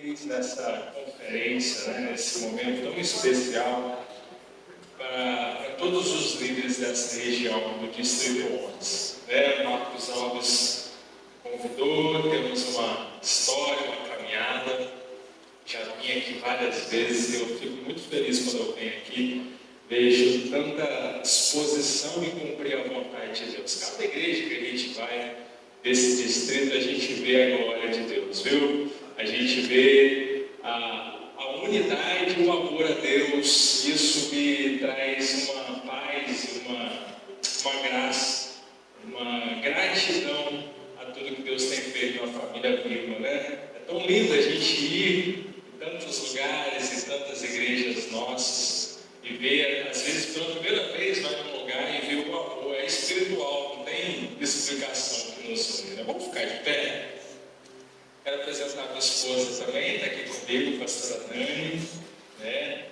feliz nessa conferência, né, nesse momento tão especial para todos os líderes dessa região do Distrito 11. Marcos Alves convidou, temos uma história, uma caminhada. Já vim aqui várias vezes e eu fico muito feliz quando eu venho aqui, vejo tanta disposição em cumprir a vontade de Deus. Cada igreja que a gente vai desse distrito, a gente vê a glória de Deus, viu? A gente vê a unidade, o amor a Deus. Isso me traz uma paz e uma graça, uma gratidão a tudo que Deus tem feito na família Viva, né? É tão lindo a gente ir em tantos lugares, em tantas igrejas nossas e ver, às vezes pela primeira vez vai num lugar e ver o amor. É espiritual, não tem explicação que nos une, né? Vamos ficar de pé? Quero apresentar a minha esposa também, está aqui comigo, a pastora Dani, né?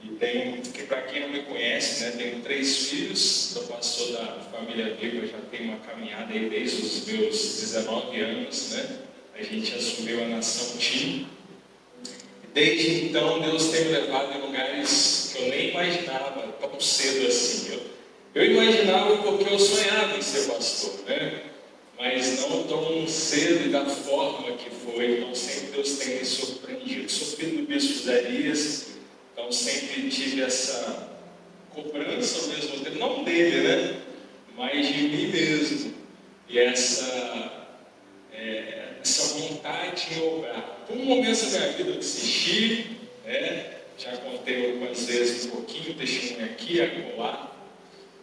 E tenho, que para quem não me conhece, né, tenho 3 filhos, sou pastor da família Viva, já tenho uma caminhada aí desde os meus 19 anos, né? A gente assumiu a nação TIM. Desde então, Deus tem me levado em lugares que eu nem imaginava tão cedo assim. Eu imaginava porque eu sonhava em ser pastor, né? Mas não tão cedo e da forma que foi. Então, sempre Deus tem me surpreendido. Sou filho do bispo Zerias, então sempre tive essa cobrança ao mesmo tempo, não dele, né? Mas de mim mesmo. E essa vontade em obrar. Por um momento da minha vida eu desisti, né? Já contei algumas vezes um pouquinho, testemunho aqui, acolá,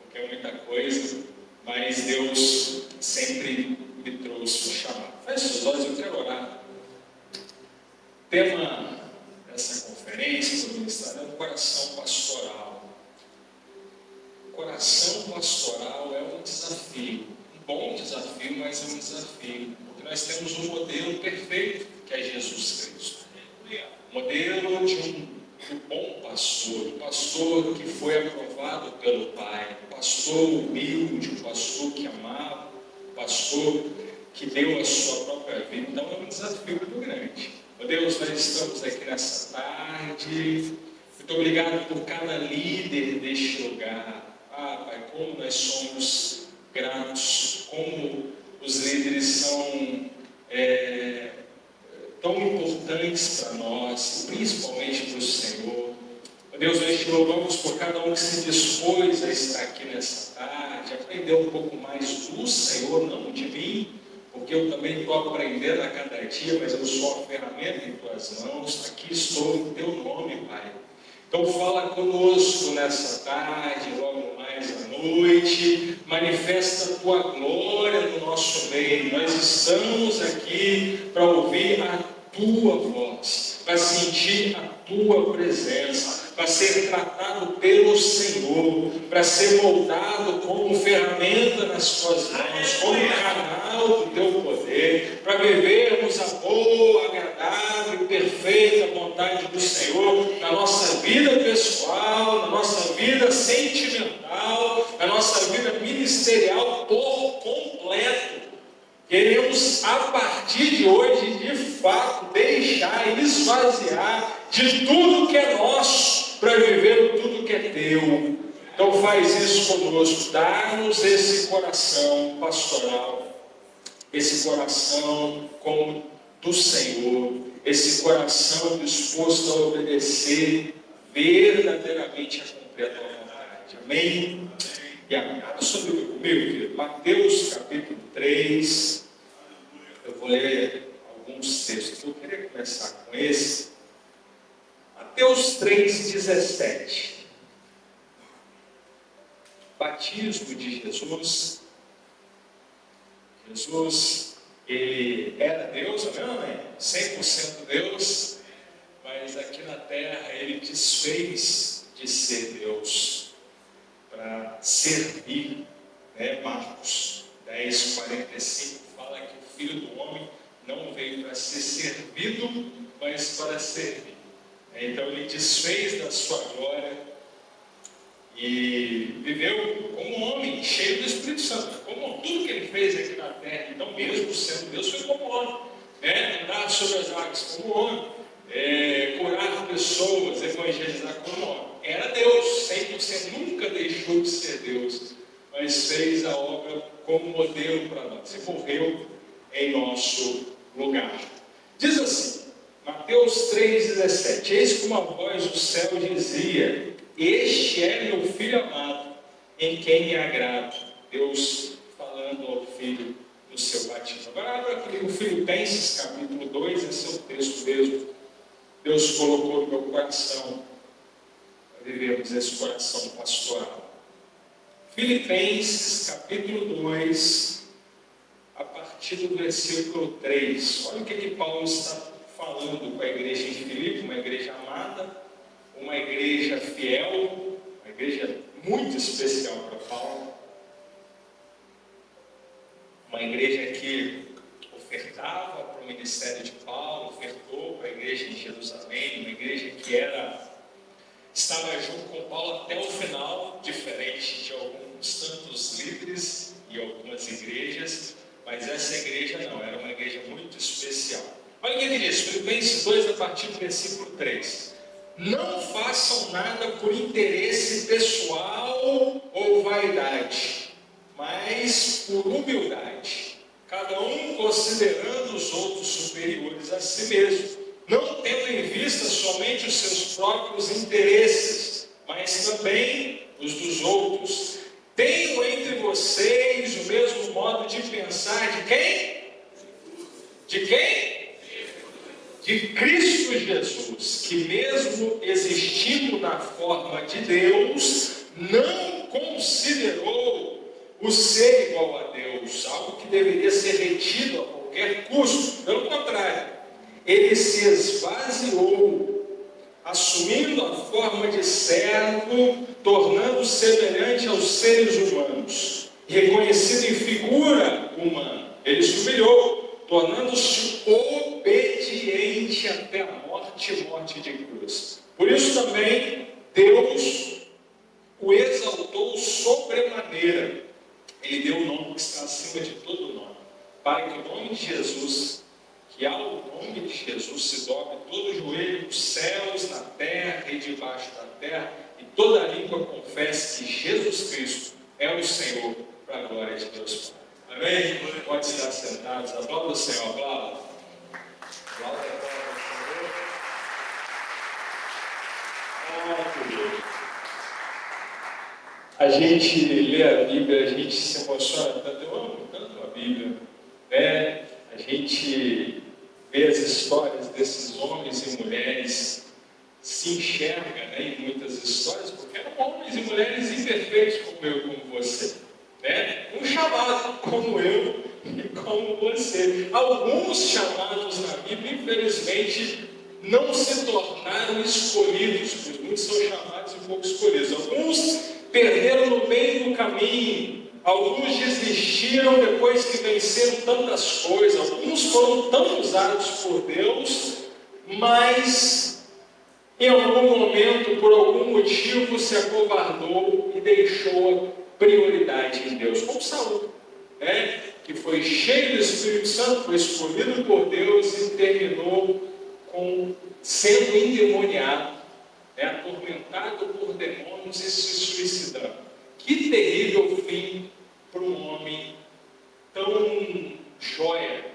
porque é muita coisa, mas Deus sempre me trouxe o chamado. Feche seus olhos, eu quero orar. O tema dessa conferência, que eu vou ministrar, é o coração pastoral. O coração pastoral é um desafio, um bom desafio, mas é um desafio. Nós temos um modelo perfeito, que é Jesus Cristo. O modelo de um bom pastor, um pastor que foi aprovado pelo Pai, um pastor humilde, um pastor que amava, um pastor que deu a sua própria vida. Então é um desafio muito grande. Meu Deus, nós estamos aqui nessa tarde. Muito obrigado por cada líder deste lugar. Pai, como nós somos gratos, como os líderes são tão importantes para nós, principalmente para o Senhor. Deus, nós te louvamos por cada um que se dispôs a estar aqui nessa tarde, aprender um pouco mais do Senhor, não de mim, porque eu também estou aprendendo a cada dia, mas eu sou a ferramenta em tuas mãos. Aqui estou em teu nome, Pai. Então fala conosco nessa tarde, logo mais à noite, manifesta a tua glória no nosso meio. Nós estamos aqui para ouvir a tua voz, para sentir a tua presença, para ser tratado pelo Senhor, para ser moldado como ferramenta nas tuas mãos, como canal do teu poder, para vivermos a boa, agradável e perfeita vontade do Senhor na nossa vida pessoal, na nossa vida sentimental, na nossa vida ministerial por completo. Queremos, a partir de hoje, de fato, deixar e esvaziar de tudo que é nosso para viver tudo que é teu. Então faz isso conosco, dá-nos esse coração pastoral, esse coração como do Senhor, esse coração disposto a obedecer verdadeiramente a cumprir a tua vontade. Amém? E amém. Abra sua Bíblia comigo, querido. Mateus capítulo 3. Eu vou ler alguns textos. Eu queria começar com esse. Mateus 3,17. Batismo de Jesus. Jesus, ele era Deus, amém? 100% Deus, mas aqui na terra ele desfez de ser Deus para servir, né? Marcos 10:45 fala que o Filho do Homem não veio para ser servido, mas para servir. Então ele desfez da sua glória e viveu como um homem cheio do Espírito Santo, como tudo que ele fez aqui na terra. Então, mesmo sendo Deus, foi como homem. andar sobre as águas como homem, curar pessoas, evangelizar como homem. Era Deus, 100%, nunca deixou de ser Deus, mas fez a obra como modelo para nós e morreu em nosso lugar. Diz assim, Mateus 3,17: eis que uma voz do céu dizia: este é meu filho amado, em quem me agrado. Deus falando ao filho no seu batismo. Agora abra comigo Filipenses capítulo 2, esse é o texto mesmo. Deus colocou no meu coração para vivermos esse coração pastoral. Filipenses capítulo 2, a partir do versículo 3. Olha o que Paulo está falando com a igreja em Filipe, uma igreja amada, uma igreja fiel, uma igreja muito especial para Paulo, uma igreja que ofertava para o ministério de Paulo, ofertou para a igreja em Jerusalém, uma igreja que estava junto com Paulo até o final, diferente de alguns tantos líderes e algumas igrejas, mas essa igreja não, era uma igreja muito especial. Olha o que ele diz, Filipenses 2, a partir do versículo 3. Não façam nada por interesse pessoal ou vaidade, mas por humildade, cada um considerando os outros superiores a si mesmo, não tendo em vista somente os seus próprios interesses, mas também os dos outros. Tenham entre vocês o mesmo modo de pensar de quem? De quem? De Cristo Jesus, que mesmo existindo na forma de Deus, não considerou o ser igual a Deus, algo que deveria ser retido a qualquer custo. Pelo contrário, ele se esvaziou, assumindo a forma de servo, tornando-se semelhante aos seres humanos, reconhecido em figura humana. Ele se humilhou, tornando-se obediente até a morte de cruz. Por isso também Deus o exaltou sobremaneira. Ele deu o nome que está acima de todo nome, para que o nome de Jesus, que ao nome de Jesus se dobre todo o joelho nos céus, na terra e debaixo da terra, e toda língua confesse que Jesus Cristo é o Senhor, para a glória de Deus Pai. Amém? Pode estar sentados. Aplauda o Senhor. Aplauda. Aplauda o Senhor. A gente lê a Bíblia, a gente se emociona tanto. Eu amo tanto a Bíblia. A gente vê as histórias desses homens e mulheres, se enxerga em muitas histórias, porque eram homens e mulheres imperfeitos como eu e como você. Um chamado como eu e como você. Alguns chamados na Bíblia, infelizmente, não se tornaram escolhidos, pois muitos são chamados e pouco escolhidos. Alguns perderam no meio do caminho, alguns desistiram depois que venceram tantas coisas, alguns foram tão usados por Deus, mas em algum momento, por algum motivo, se acovardou e deixou a prioridade em Deus, como Saul, que foi cheio do Espírito Santo, foi escolhido por Deus e terminou sendo endemoniado, atormentado por demônios e se suicidando. Que terrível fim para um homem tão joia,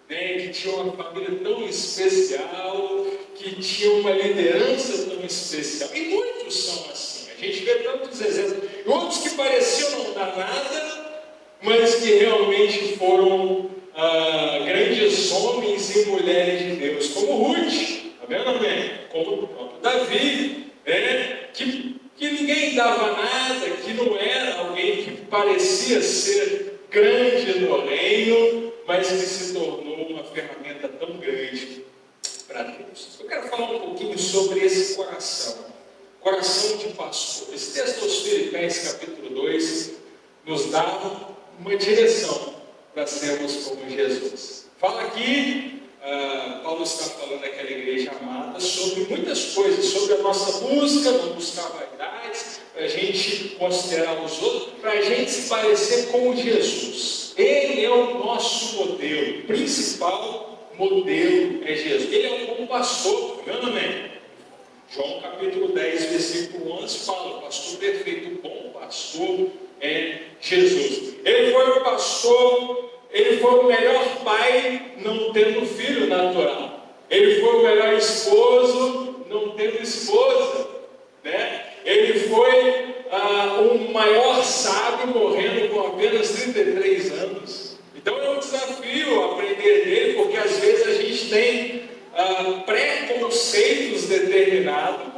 que tinha uma família tão especial, que tinha uma liderança tão especial. E muitos são assim. A gente vê tantos exemplos. Outros que pareciam não dar nada, mas que realmente foram grandes homens e mulheres de Deus, como Ruth, está vendo, amém? Como o próprio Davi, que ninguém dava nada, que não era alguém que parecia ser grande no reino, mas que se tornou uma ferramenta tão grande para Deus. Eu quero falar um pouquinho sobre esse coração de pastor. Esse texto aos Filipenses, capítulo 2, nos dá uma direção para sermos como Jesus. Fala aqui, Paulo está falando daquela igreja amada sobre muitas coisas, sobre a nossa busca, não buscar vaidades, para a gente considerar os outros, para a gente se parecer com Jesus. Ele é o nosso modelo principal modelo é Jesus. Ele é um bom pastor, amém? João capítulo 10, versículo 11 fala: o pastor perfeito, o bom pastor é Jesus. Ele foi o pastor, ele foi o melhor pai, não tendo filho natural. Ele foi o melhor esposo, não tendo esposa, né? Ele foi o maior sábio, morrendo com apenas 33 anos. Então é um desafio aprender dele, porque às vezes a gente tem preconceitos determinados,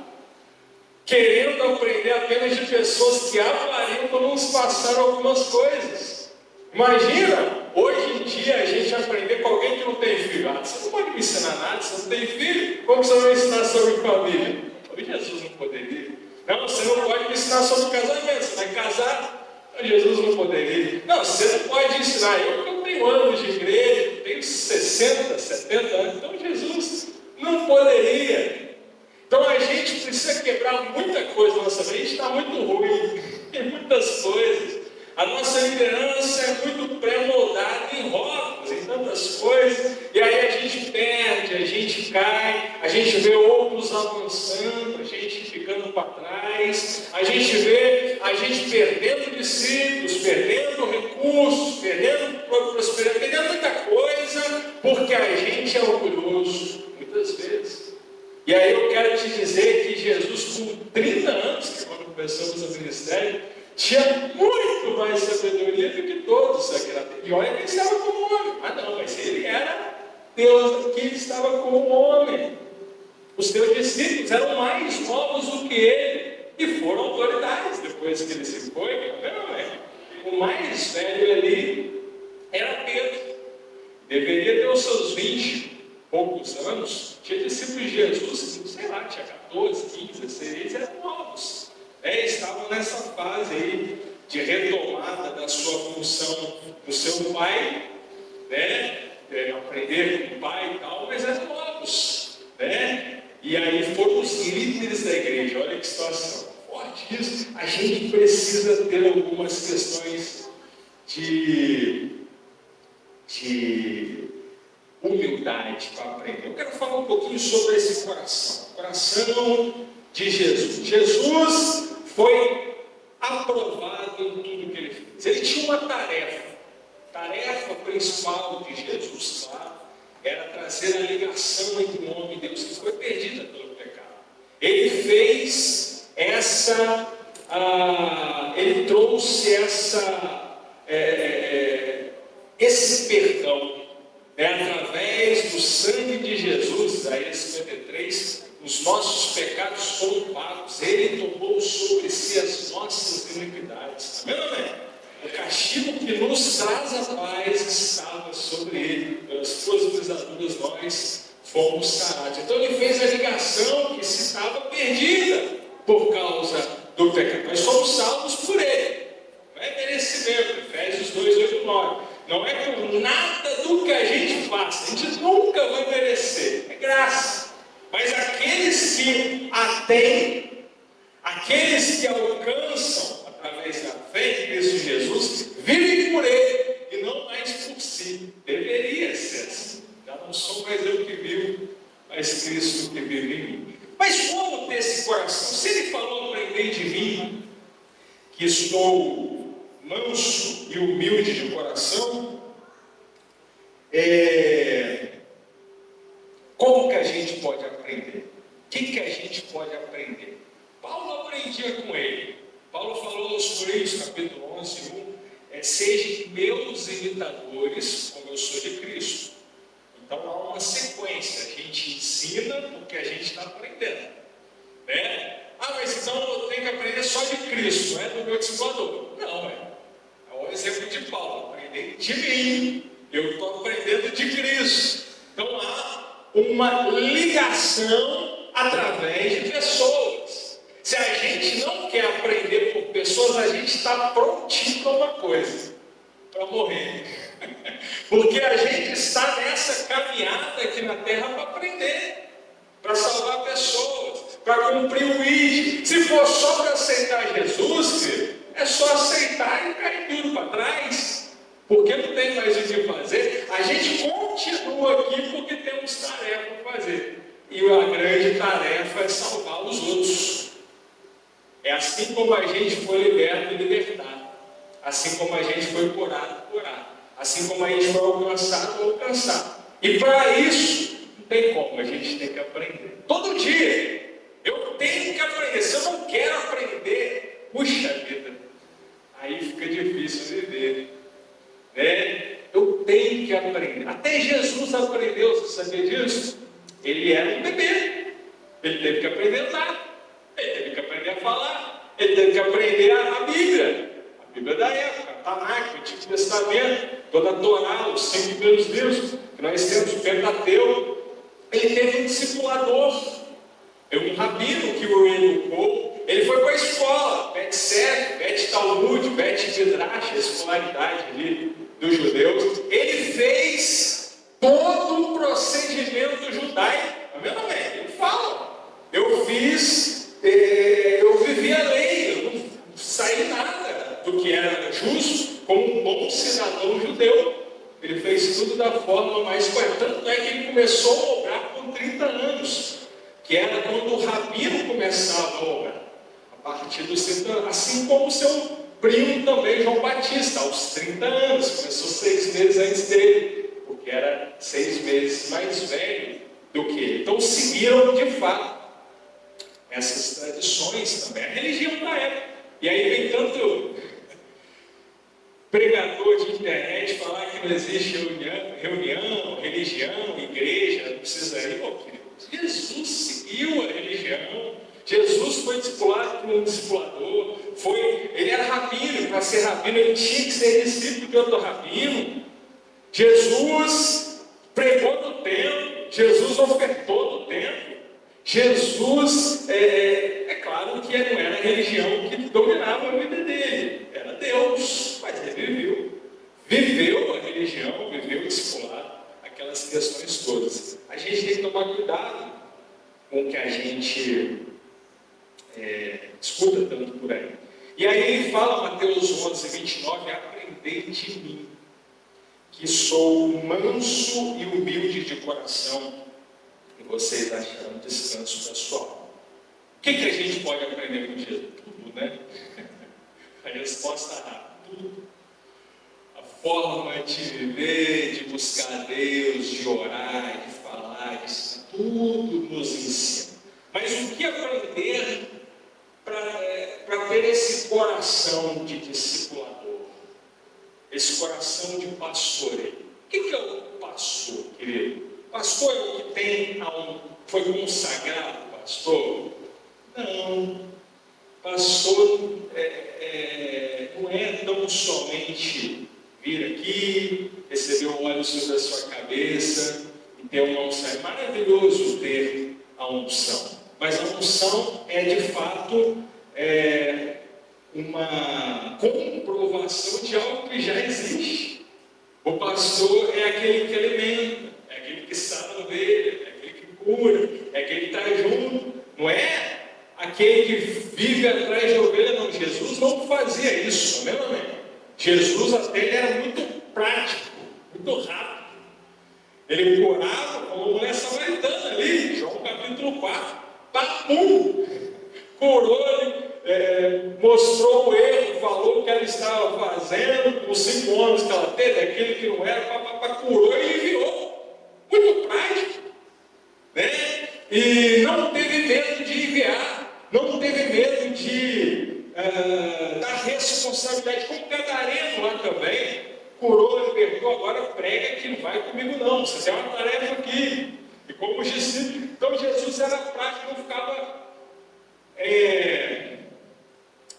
querendo aprender apenas de pessoas que aparentam nos passar algumas coisas. Imagina, hoje em dia, a gente aprender com alguém que não tem filho. Você não pode me ensinar nada, você não tem filho. Como você vai ensinar sobre família? Jesus não poderia. Não, você não pode me ensinar sobre casamento. Você vai casar? Jesus não poderia. Não, você não pode ensinar. Eu tenho anos de igreja, tenho 60, 70 anos. Então Jesus não poderia. Então a gente precisa quebrar muita coisa na nossa vida. A gente está muito ruim em muitas coisas. A nossa liderança é muito pré-moldada em rótulos, em tantas coisas. E aí a gente perde, a gente cai, a gente vê outros avançando, a gente ficando para trás, a gente vê a gente perdendo discípulos, perdendo recursos, perdendo prosperidade, perdendo muita coisa, porque a gente é orgulhoso, muitas vezes. E aí eu quero te dizer que Jesus, com 30 anos, que quando começamos o ministério, tinha muito mais sabedoria do que todos aqui na terra. E olha que ele estava como homem. Não, mas ele era Deus, que ele estava como homem. Os seus discípulos eram mais novos do que ele e foram autoridades depois que ele se foi. O mais velho ali era Pedro. Deveria ter os seus 20 e poucos anos. Tinha discípulos de Jesus, sei lá, tinha 14, 15, 16, eram novos. Estavam nessa fase aí de retomada da sua função do seu pai, aprender com o pai e tal, mas eram novos, e aí foram os líderes da igreja. Olha que situação forte isso. A gente precisa ter algumas questões de humildade para aprender. Eu quero falar um pouquinho sobre esse coração, o coração de Jesus. Jesus foi aprovado em tudo que ele fez. Ele tinha uma tarefa principal de Jesus, claro, era trazer a ligação entre o homem e Deus, que foi perdida pelo pecado. Ele fez ele trouxe esse perdão, através do sangue de Jesus. Isaías 53, os nossos pecados foram pagos, ele tomou sobre si as nossas iniquidades. Amém? O castigo que nos traz a paz estava sobre ele, pelas suas pisaduras nós fomos sarados. Então ele fez a ligação que se estava perdida por causa do pecado. Nós somos salvos por ele, não é merecimento. Efésios 2, 8, 9. Não é por nada do que a gente faça, a gente nunca vai merecer, é graça. Mas aqueles que a têm, aqueles que alcançam através da fé em Cristo Jesus, vivem por ele e não mais por si. Deveria ser assim. Já não sou mais eu que vivo, mas Cristo que vive em mim. Mas como ter esse coração? Se ele falou: aprendei de mim, que estou manso e humilde de coração, como que a gente pode aprender? O que a gente pode aprender? Paulo aprendia com ele. Paulo falou aos Coríntios, capítulo 11, 1, sejam meus imitadores, como eu sou de Cristo. Então há uma sequência, a gente ensina porque a gente está aprendendo, mas então eu tenho que aprender só de Cristo, não é do meu discipulador. Não, é o exemplo de Paulo: aprender de mim, eu estou aprendendo de Cristo. Então há uma ligação através de pessoas. Se a gente não quer aprender por pessoas, a gente está prontinho para uma coisa: para morrer. Porque a gente está nessa caminhada aqui na terra para aprender, para salvar pessoas, para cumprir o ID. Se for só para aceitar Jesus, é só aceitar e cair tudo para trás. porque não tem mais o que fazer, a gente continua aqui porque temos tarefa para fazer. E a grande tarefa é salvar os outros. É assim como a gente foi liberto e libertado. Assim como a gente foi curado, curado. Assim como a gente foi alcançado, alcançado. E para isso, não tem como, a gente tem que aprender. Todo dia, eu tenho que aprender. Se eu não quero aprender, puxa vida, aí fica difícil viver. Né? Eu tenho que aprender. Até Jesus aprendeu, você sabia disso? Ele era um bebê. Ele teve que aprender a andar. Ele teve que aprender a falar. Ele teve que aprender a Bíblia. A Bíblia da época, a Tanakh, o Antigo Testamento, toda a Torá, os 5 primeiros livros que nós temos, o Pentateuco. Ele teve um discipulador, um rabino que o educou. Ele foi para a escola, Bet Sefer, Bet Talmud, Bet Midrash, a escolaridade ali dos judeus. Ele fez todo o procedimento judaico. Amém? Ele fala: eu vivi a lei, eu não saí nada do que era justo, como um bom cidadão judeu. Ele fez tudo da forma mais correta. Tanto é que ele começou a obrar com 30 anos, que era quando o rabino começava a obrar, a partir dos 30 anos, assim como o seu primo também, João Batista, aos 30 anos, começou 6 meses antes dele, porque era 6 meses mais velho do que ele. Então seguiram de fato essas tradições também, a religião da época. E aí vem tanto pregador de internet falar que não existe reunião, religião, igreja, não precisa ir. Oh, Jesus seguiu a religião, Jesus foi discipulado por um discipulador, ele era rabino, para ser rabino ele tinha que ser discípulo de outro rabino. Jesus pregou no templo, Jesus ofertou no templo, Jesus, é claro que não era a religião que dominava a vida dele, era Deus, mas ele viveu a religião, viveu o discipulado, aquelas questões todas. A gente tem que tomar cuidado com o que a gente escuta tanto por aí. E aí ele fala, Mateus 11:29, aprendei de mim, que sou manso e humilde de coração, e vocês acharão descanso da sua alma. O que a gente pode aprender com Jesus? Tudo, né? A resposta rápida, tudo. A forma de viver, de buscar a Deus, de orar, de falar, tudo nos ensina. Mas o que aprender para ter esse coração de discipulador, esse coração de pastoreio? O que é o pastor, querido? Pastor é o que foi consagrado pastor? Não. Pastor não é tão somente vir aqui, receber um óleo sobre a sua cabeça e ter uma unção. É maravilhoso ter a unção, mas a unção é de fato uma comprovação de algo que já existe. O pastor é aquele que alimenta, é aquele que sara a ovelha, é aquele que cura, é aquele que está junto, não é aquele que vive atrás de ovelha, não. Jesus não fazia isso, amém? Jesus até ele era muito prático, muito rápido. Ele curava como uma mulher samaritana ali, João capítulo 4, papum, curou, mostrou o erro, falou o que ela estava fazendo, os 5 anos que ela teve, aquele que não era, curou e enviou. Muito prático, né? E não teve medo de enviar, não teve medo de dar responsabilidade, como Gadareno lá também, curou, libertou, agora prega que não vai comigo não, você tem uma tarefa aqui. E como os discípulos, então Jesus era prático, não ficava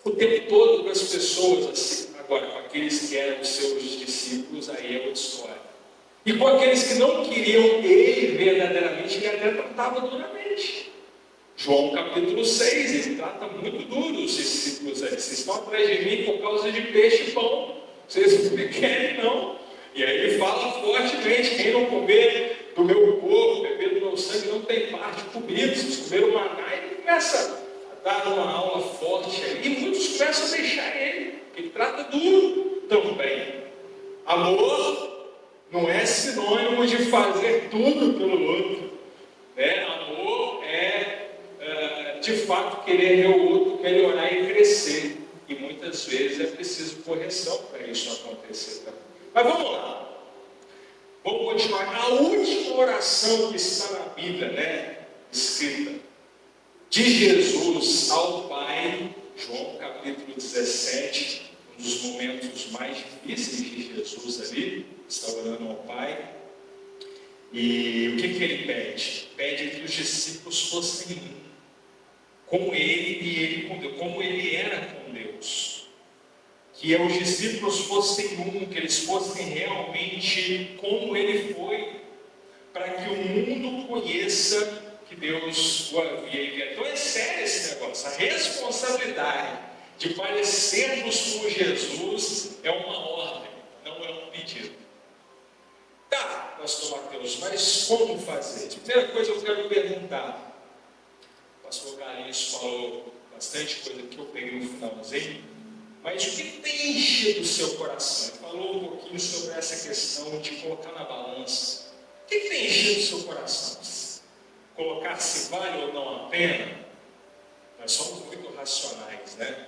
o tempo todo com as pessoas assim. Agora, com aqueles que eram os seus discípulos, aí é outra história. E com aqueles que não queriam ele verdadeiramente, ele até tratava duramente. João capítulo 6, ele trata muito duro os discípulos aí. Vocês estão atrás de mim por causa de peixe e pão. Vocês não me querem, não. E aí ele fala fortemente: quem não comer do meu corpo, beber do meu sangue, não tem parte comigo. Vocês comeram o maná, e ele começa a dar uma aula forte aí. E muitos começam a deixar ele. Ele trata duro também. Amor não é sinônimo de fazer tudo pelo outro. Né? Amor é, de fato, querer ver o outro melhorar e crescer. E muitas vezes é preciso correção para isso acontecer também. Mas vamos lá. Vamos continuar. A última oração que está na Bíblia, né, escrita, de Jesus ao Pai, João capítulo 17, um dos momentos mais difíceis de Jesus ali, está orando ao Pai. E o que ele pede? Pede que os discípulos fossem um, como ele e ele com Deus, como ele era com Deus. Que os discípulos fossem um, que eles fossem realmente como ele foi, para que o mundo conheça que Deus o havia enviado. Então é sério esse negócio. A responsabilidade de parecermos com Jesus é uma ordem, não é um pedido. Tá, pastor Mateus, mas como fazer? Primeira coisa eu quero perguntar. O pastor Carlinhos falou bastante coisa que eu peguei no finalzinho. Mas o que tem enchido o seu coração? Ele falou um pouquinho sobre essa questão de colocar na balança. O que tem enchido o seu coração? Colocar se vale ou não a pena? Nós somos muito racionais, né?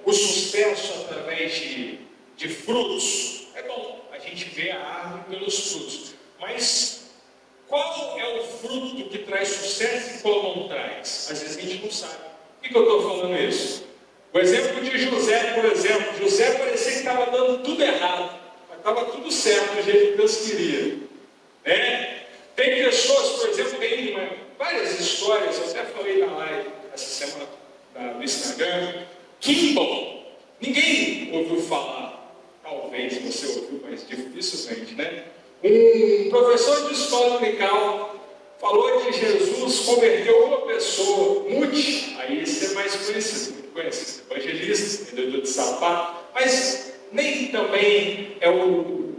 O sucesso através de frutos é bom. A gente vê a árvore pelos frutos. Mas qual é o fruto que traz sucesso e qual não traz? Às vezes a gente não sabe. Por que eu estou falando isso? O exemplo de José, por exemplo. José parecia que estava dando tudo errado, mas estava tudo certo do jeito que Deus queria. Né? Tem pessoas, por exemplo, tem várias histórias, eu até falei na live essa semana no Instagram. Kimball, ninguém ouviu falar, talvez você ouviu, mas dificilmente, né? Um professor de escola dominical falou que Jesus converteu uma pessoa, Muti, aí esse é mais conhecido, evangelista, vendedor de sapato, mas nem também é o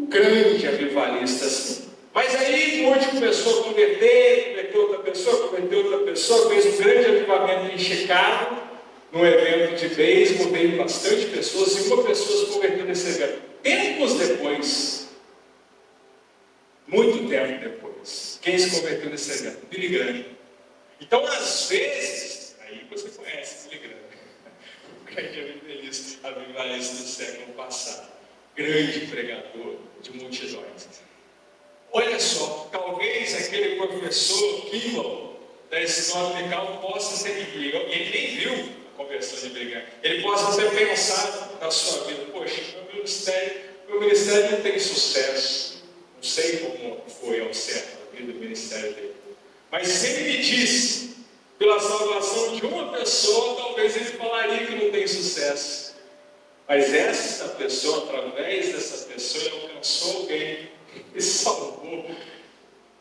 grande avivalista assim. Mas aí Muti começou a converteu outra pessoa, fez um grande avivamento em Chicago, num evento de beisebol, veio bastante pessoas, e uma pessoa se converteu nesse evento. Tempos depois, muito tempo depois, quem se converteu nesse evento? Billy Graham. Então, às vezes, aí você conhece Billy Graham, o grande avivalista do século passado, grande pregador de multidões. Olha só, talvez aquele professor Kimball da escola dominical possa ter, e ele nem viu a conversão de Billy Graham, ele possa ter pensado na sua vida: poxa, meu ministério não tem sucesso. Não sei como foi ao certo a vida do ministério dele. Mas se ele me disse, pela salvação de uma pessoa, talvez ele falaria que não tem sucesso. Mas essa pessoa, através dessa pessoa, ele alcançou alguém e salvou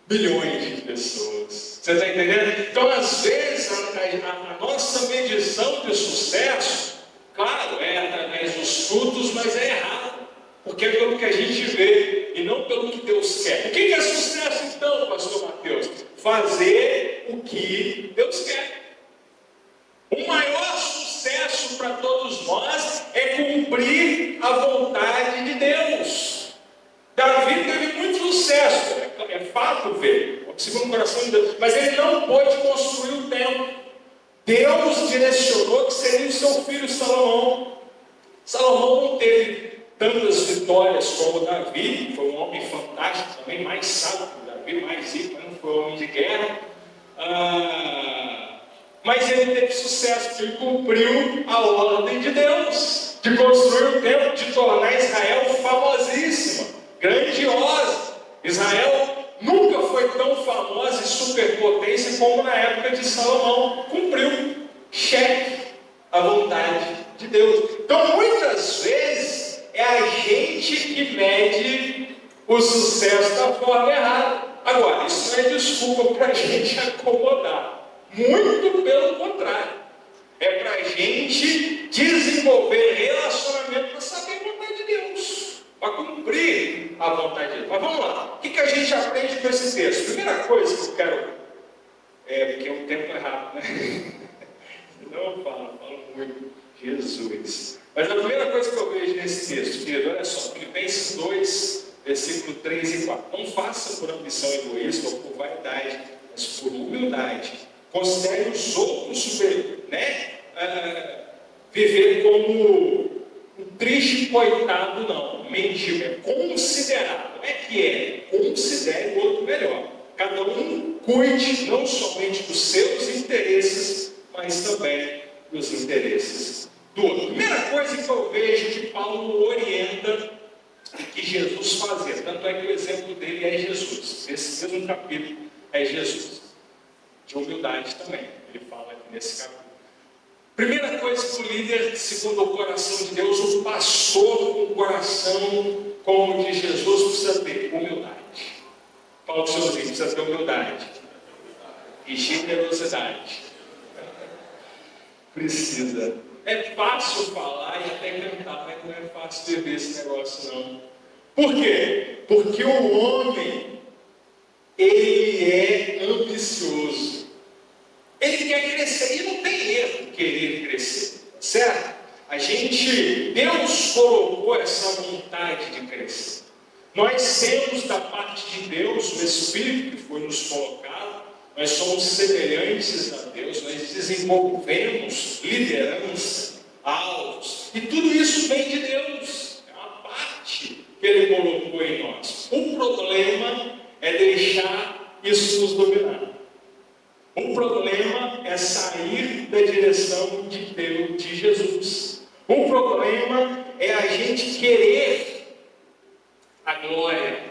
milhões de pessoas. Você está entendendo? Então, às vezes, a nossa medição de sucesso, claro, é através dos frutos, mas é errado. Porque é pelo que a gente vê e não pelo que Deus quer. O que é sucesso então, pastor Mateus? Fazer o que Deus quer. O maior sucesso para todos nós é cumprir a vontade de Deus. Davi teve muito sucesso, é fato ver, segundo o coração de Deus, mas ele não pôde construir o templo. Deus direcionou que seria o seu filho Salomão. Salomão não teve tantas vitórias como Davi, foi um homem fantástico também, mais sábio que Davi, mais rico, não foi um homem de guerra. Mas ele teve sucesso, porque ele cumpriu a ordem de Deus, de construir o templo, de tornar Israel famosíssima, grandiosa. Israel nunca foi tão famosa e superpotência como na época de Salomão. Cumpriu, cheque, a vontade de Deus. Então, muitas vezes, é a gente que mede o sucesso da forma errada. Agora, isso não é desculpa para a gente acomodar. Muito pelo contrário. É para a gente desenvolver relacionamento para saber a vontade de Deus, para cumprir a vontade de Deus. Mas vamos lá. O que a gente aprende com esse texto? Primeira coisa que eu quero, porque o tempo é rápido, né? Não eu falo muito. Jesus. Mas a primeira coisa que eu vejo nesse texto, querido, olha só, Filipenses 2, versículo 3 e 4. Não faça por ambição egoísta ou por vaidade, mas por humildade. Considere os outros superiores, né? Viver como um triste coitado, não. Mendigo, é considerar. Como é que é? Considere o outro melhor. Cada um cuide não somente dos seus interesses, mas também dos interesses do outro. Primeira coisa que eu vejo que Paulo orienta e que Jesus fazia, tanto é que o exemplo dele é Jesus. Nesse mesmo capítulo é Jesus. De humildade também, ele fala aqui nesse capítulo. Primeira coisa que o líder, segundo o coração de Deus, o pastor com o coração como o de Jesus, precisa ter humildade. Paulo diz assim, precisa ter humildade e generosidade. Precisa. É fácil falar e até cantar, mas não é fácil viver esse negócio não. Por quê? Porque o homem, ele é ambicioso. Ele quer crescer e não tem erro querer crescer, certo? Deus colocou essa vontade de crescer. Nós temos da parte de Deus o Espírito que foi nos colocado, nós somos semelhantes a Deus, nós desenvolvemos liderança, alvos, e tudo isso vem de Deus, é uma parte que Ele colocou em nós. O problema é deixar isso nos dominar. O problema é sair da direção de Deus, de Jesus. O problema é a gente querer a glória,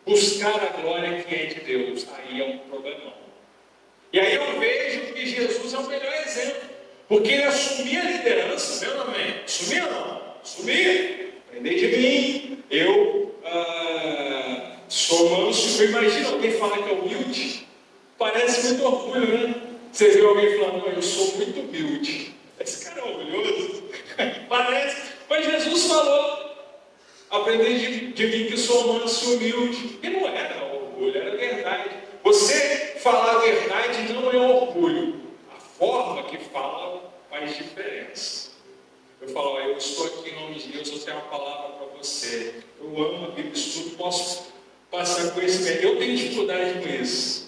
buscar a glória que é de Deus. Aí é um problemão. E aí eu vejo que Jesus é o melhor exemplo, porque ele assumia a liderança, meu amém? Assumia ou não? Assumia. Aprendei de mim, eu sou manso. Eu imagino alguém falar que é humilde. Parece muito orgulho, né? Você viu alguém falando, eu sou muito humilde. Esse cara é orgulhoso. Parece. Mas Jesus falou, aprendi de mim que sou manso e humilde. E não era orgulho, era verdade. Você falar a verdade não é orgulho. A forma que fala faz diferença. Eu falo, eu estou aqui em nome de Deus, eu tenho uma palavra para você. Eu amo a Bíblia, estudo, posso passar conhecimento. Eu tenho dificuldade com isso.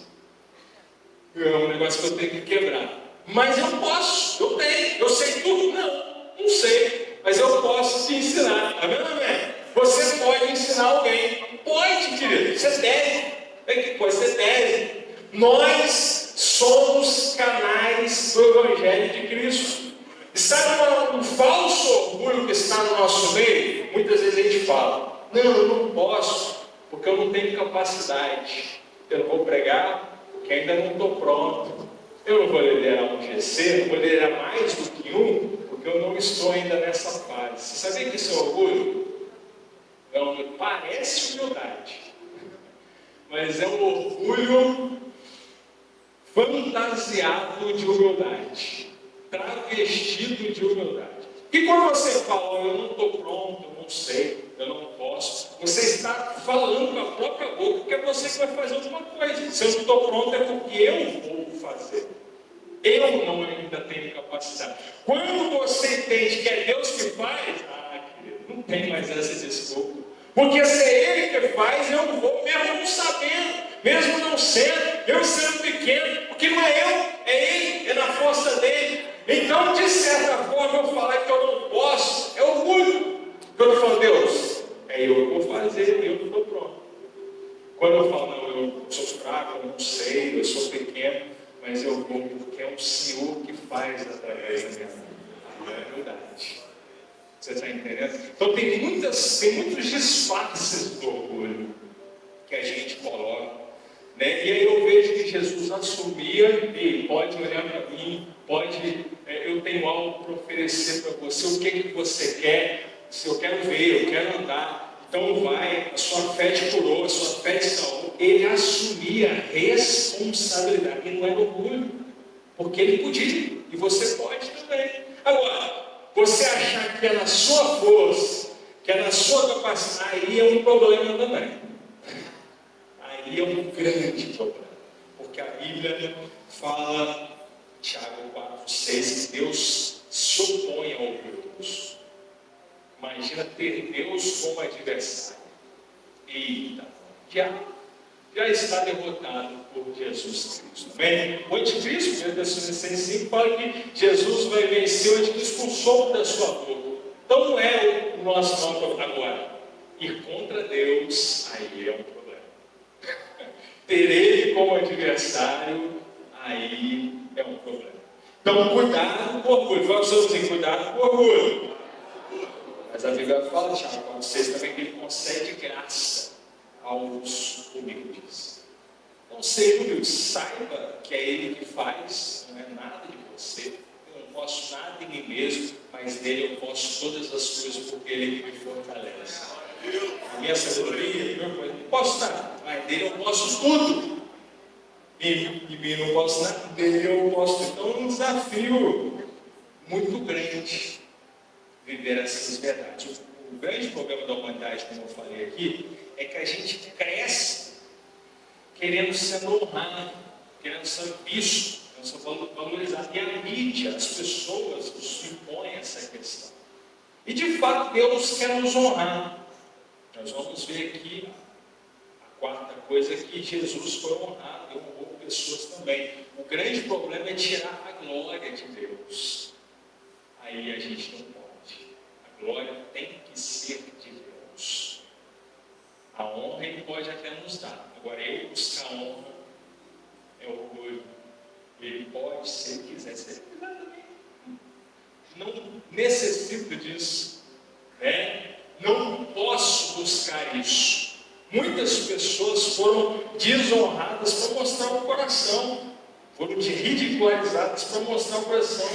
É um negócio que eu tenho que quebrar. Mas eu posso, eu tenho, eu sei tudo? Não sei. Mas eu posso te ensinar. Está vendo, amém? Você pode ensinar alguém. Pode, querido. Você deve. É que coisa, você deve. Nós somos canais do Evangelho de Cristo. E sabe um falso orgulho que está no nosso meio? Muitas vezes a gente fala, não, eu não posso, porque eu não tenho capacidade. Eu não vou pregar, que ainda não estou pronto. Eu não vou liderar um GC, não vou liderar mais do que um, porque eu não estou ainda nessa fase. Você sabia que isso é orgulho? Parece humildade, mas é um orgulho fantasiado de humildade, travestido de humildade. E quando você fala, eu não estou pronto, eu não sei, eu não posso, você está falando com a própria boca que é você que vai fazer alguma coisa. Se eu não estou pronto é porque eu vou fazer. Eu não ainda tenho capacidade. Quando você entende que é Deus que faz, querido, não tem mais essa desculpa. Porque se é Ele que faz, eu vou, mesmo não sabendo, mesmo não sendo, eu sendo pequeno, porque não é eu, é Ele, é na força dele. Então, de certa forma, eu falar que eu não posso, é orgulho. Quando eu falo, Deus, é eu que vou fazer, eu não estou pronto. Quando eu falo, não, eu sou fraco, eu não sei, eu sou pequeno, mas eu vou porque é o Senhor que faz através da minha vida. É verdade. Você está entendendo? Então tem muitos disfarces do orgulho que a gente coloca, né? E aí eu vejo que Jesus assumia, e pode olhar para mim, eu tenho algo para oferecer para você, o que você quer? Se eu quero ver, eu quero andar, então vai, a sua fé te curou, a sua fé te salvou. Ele assumia responsabilidade, e não era orgulho, porque ele podia, e você pode também. Agora, você achar que é na sua força, que é na sua capacidade, aí é um problema também. Aí é um grande problema. Porque a Bíblia fala, Tiago 4,6, que Deus se opõe ao orgulhoso. Imagina ter Deus como adversário. Eita, já está derrotado por Jesus Cristo. Amém? O anticristo, 1 Tessalonicenses 5, fala que Jesus vai vencer o anticristo com o sopro da sua boca. Então não é o nosso nome agora. Ir contra Deus, aí é um problema. Ter Ele como adversário, aí é um problema. Então, cuidado com o orgulho. Fala para os seus, cuidado com o orgulho. Mas a Bíblia fala, Tiago, para vocês também, que Ele concede graça aos humildes. Não seja humilde, saiba que é Ele que faz, não é nada de você. Eu não posso nada em mim mesmo, mas nele eu posso todas as coisas, porque Ele me fortalece. A minha sabedoria, não posso nada, mas dele eu posso tudo. De mim não posso nada, dele eu posso tudo. Então é um desafio muito grande viver essas verdades. O grande problema da humanidade, como eu falei aqui, é que a gente cresce querendo ser honrado, querendo ser visto, querendo ser valorizado. E a mídia, as pessoas nos impõem essa questão. E de fato Deus quer nos honrar. Nós vamos ver aqui a quarta coisa, que Jesus foi honrado e honrou pessoas também. O grande problema é tirar a glória de Deus. Aí a gente não pode. A glória tem que ser de Deus. A honra Ele pode até nos dar. Agora, eu buscar a honra é orgulho. Ele pode, se Ele quiser, se Ele quiser também. Não necessito disso. Não posso buscar isso. Muitas pessoas foram desonradas para mostrar o coração, foram ridicularizadas para mostrar o coração,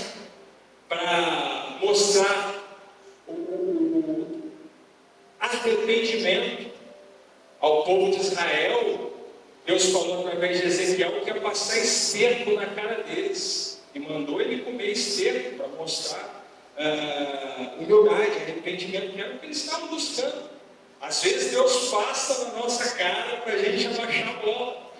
para mostrar o arrependimento ao povo de Israel. Deus falou através de Ezequiel que ia passar esterco na cara deles e mandou ele comer esterco para mostrar humildade, arrependimento, que era o que eles estavam buscando. Às vezes Deus passa na nossa cara para a gente abaixar a bola,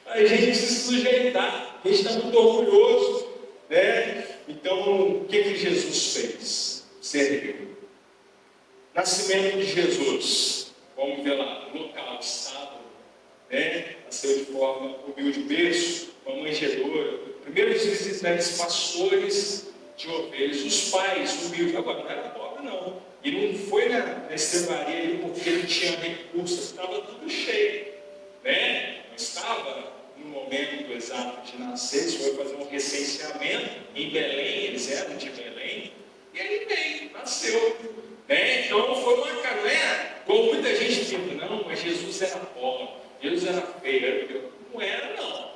a gente se sujeitar, a gente está muito orgulhoso, né? Então, o que Jesus fez? Serviu. Nascimento de Jesus, vamos ver lá, local, estado, nasceu de forma humilde, berço, uma manjedoura, primeiros visitantes, pastores de ovelhas, os pais humildes. Agora, não era pobre, não. E não foi na estrebaria ali porque ele tinha recursos, estava tudo cheio, não estava no momento exato de nascer. Isso foi fazer um recenseamento em Belém, eles eram de Belém, e aí veio, nasceu, então foi uma cara, como muita gente diz, não, mas Jesus era pobre, Jesus era feio. Não era, não.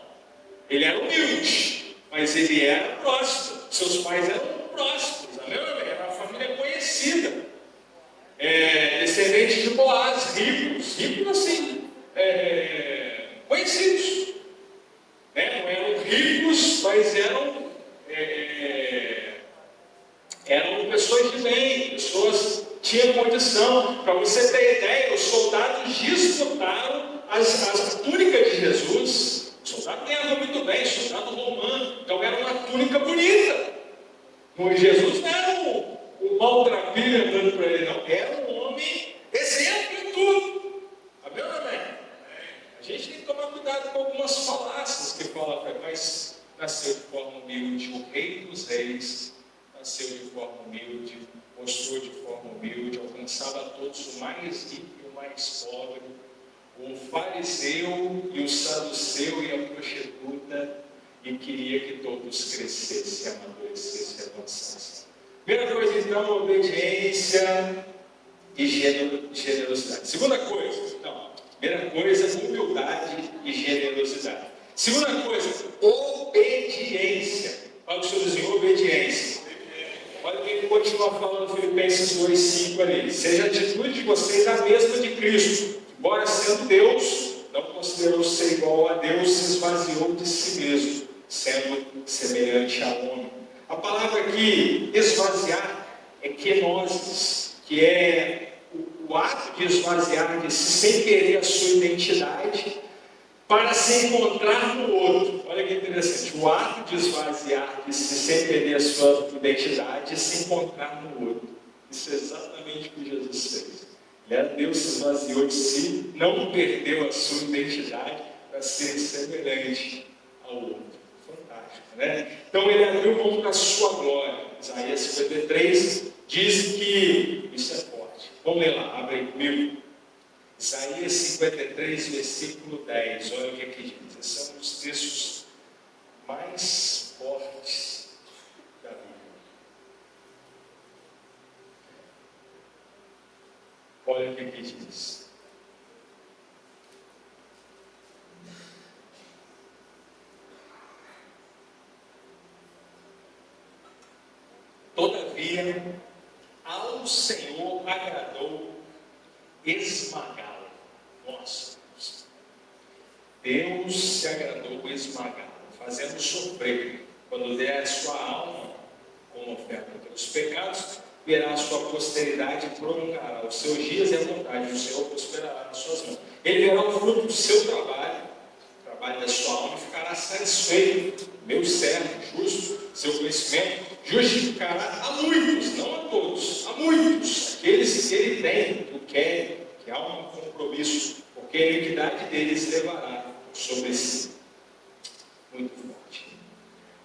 Ele era humilde, mas ele era próspero. Seus pais eram prósperos, era uma família conhecida, descendentes de Boaz, ricos assim, conhecidos, não eram ricos, mas eram pessoas de bem, pessoas que tinham condição. Para você ter ideia, os soldados disputaram as túnicas de Jesus. O soldado ganhava muito bem, soldado romano, então era uma túnica bonita. Jesus não era um maltrapilho andando para ele, não. Era um homem exemplo em tudo. Amém? A gente tem que tomar cuidado com algumas falácias que falam, mas nasceu de forma humilde, o Rei dos Reis nasceu de forma humilde, mostrou de forma humilde, alcançava a todos, o mais rico e o mais pobre, o fariseu e o saduceu e a prostituta, e queria que todos crescessem, amadurecessem e avançassem. Primeira coisa, então, obediência e generosidade. Segunda coisa, primeira coisa, humildade e generosidade. Segunda coisa, obediência. Fala com o seu vizinho, obediência. Olha o que ele continua falando, Filipenses 2,5 ali. Seja a atitude de vocês a mesma de Cristo. Embora sendo Deus, não considerou ser igual a Deus, se esvaziou de si mesmo, sendo semelhante a homem. A palavra aqui, esvaziar, é kenosis, que é o ato de esvaziar de si, sem querer a sua identidade, para se encontrar no outro. Olha que interessante, o ato de esvaziar de si, sem perder a sua identidade, e se encontrar no outro. Isso é exatamente o que Jesus fez. Ele era Deus, se esvaziou de si, não perdeu a sua identidade para ser semelhante ao outro. Fantástico, né? Então ele abriu mão da sua glória. Isaías 53 diz que isso é forte. Vamos ler lá, abre aí comigo. Isaías 53, versículo 10. Olha o que aqui diz. Esse é um dos textos mais fortes da Bíblia. Olha o que aqui diz. Todavia, ao Senhor agradou esmagá-lo. Nossa, Deus se agradou esmagá-lo, fazendo sofrer, quando der a sua alma como oferta pelos pecados, verá a sua posteridade e prolongará os seus dias e a vontade do Senhor prosperará nas suas mãos. Ele verá o fruto do seu trabalho, o trabalho da sua alma, e ficará satisfeito. Meu servo, justo, seu conhecimento justificará a muitos, não a todos, a muitos, aqueles que ele tem, que o querem, que há um compromisso, porque a iniquidade deles levará sobre si. Muito forte.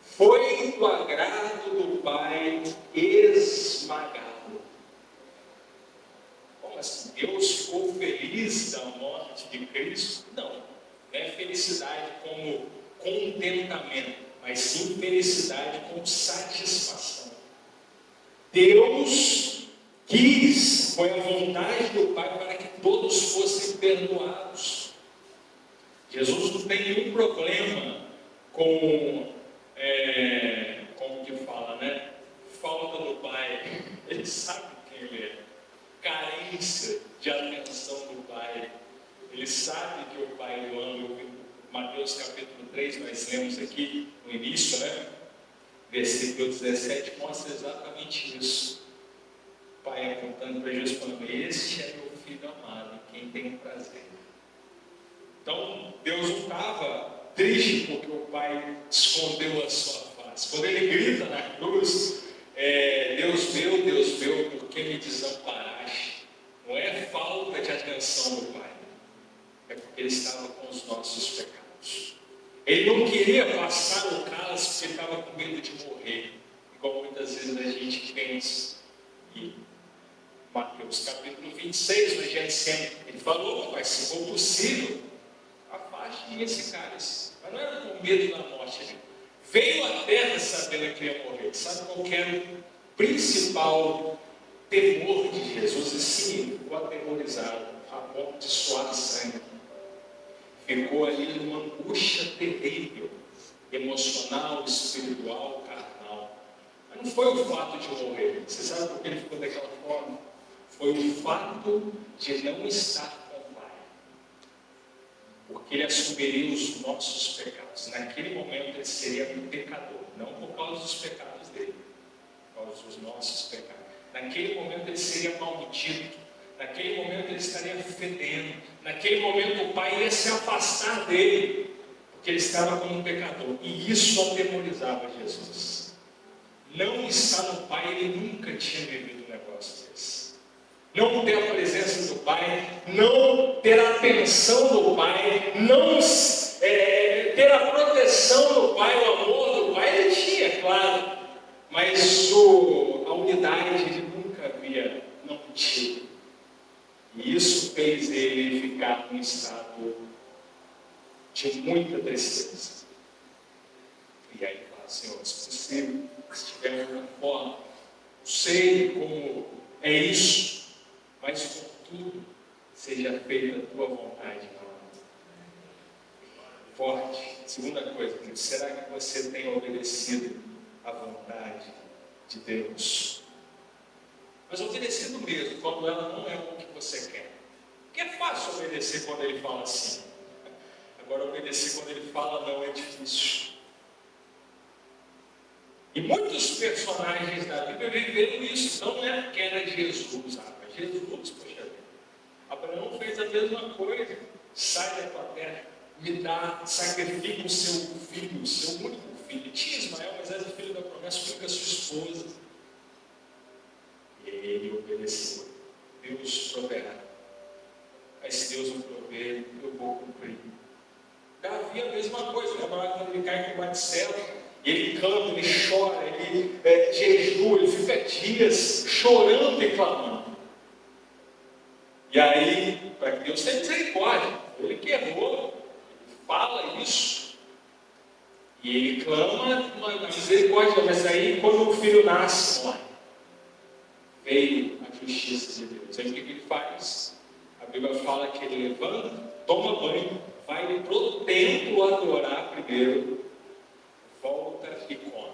Foi do agrado do Pai esmagá-lo. Como assim? Deus ficou feliz da morte de Cristo? Não. Não é felicidade como contentamento, mas sim felicidade com satisfação. Deus quis, foi a vontade do Pai para que todos fossem perdoados. Jesus não tem nenhum problema com, como que fala, né? Falta do Pai. Ele sabe quem ele é. Carência de atenção do Pai. Ele sabe que o Pai o ama. Mateus capítulo 3, nós lemos aqui no início, né? Versículo 17 mostra exatamente isso. O Pai apontando para Jesus, falando: este é meu filho amado, em quem tenho prazer. Então, Deus não estava triste porque o Pai escondeu a sua face. Quando ele grita na cruz, Deus meu, por que me desamparaste? Não é falta de atenção do Pai, é porque ele estava com os nossos pecados. Ele não queria passar o cálice porque estava com medo de morrer, igual muitas vezes a gente pensa. E Mateus capítulo 26, no Getsemane, ele falou: Pai, se for possível, afaste esse cálice. Mas não era com medo da morte. Ele veio à terra sabendo que ia morrer. Sabe qual era o principal temor de Jesus? E sim, ficou aterrorizado a ponto de suar sangue. Ficou ali numa angústia terrível, emocional, espiritual, carnal. Mas não foi o fato de morrer. Você sabe por que ele ficou daquela forma? Foi o fato de não estar com o Pai. Porque ele assumiria os nossos pecados. Naquele momento ele seria um pecador. Não por causa dos pecados dele, por causa dos nossos pecados. Naquele momento ele seria maldito. Naquele momento ele estaria fedendo. Naquele momento o Pai ia se afastar dele, porque ele estava como um pecador. E isso atemorizava Jesus. Não estar no Pai, ele nunca tinha vivido um negócio desse. Não ter a presença do Pai, não ter a atenção do Pai, não ter a proteção do Pai, o amor do Pai, ele tinha, claro. Mas a unidade ele nunca havia, não tinha. E isso fez ele ficar num estado de muita tristeza. E aí fala: Senhor, se possível, se tiver outra forma, não sei como é isso, mas contudo, seja feita a tua vontade, não. Forte. Segunda coisa, será que você tem obedecido à vontade de Deus? Mas obedecido mesmo, quando ela não é o que você quer. Porque é fácil obedecer quando ele fala assim. Agora, obedecer quando ele fala não é difícil. E muitos personagens da Bíblia viveram isso. Não é porque era Jesus. Mas Jesus, poxa vida. Abraão fez a mesma coisa. Sai da tua terra, me dá, sacrifica o seu filho, o seu único filho. Tinha Ismael, mas era o filho da promessa, filho da sua esposa. E ele obedeceu. Deus proverá. Mas se Deus não prover, eu vou cumprir. Davi a mesma coisa, né? Quando ele cai com Batseba, ele clama, ele chora, ele jejua, ele fica dias chorando e clamando. E aí, para que Deus tenha misericórdia, ele que errou, ele fala isso, e ele clama uma misericórdia, mas aí quando o filho nasce, morre, veio a justiça de Deus. Aí o que ele faz? A Bíblia fala que ele levanta, toma banho, vai para o templo adorar primeiro, volta e come.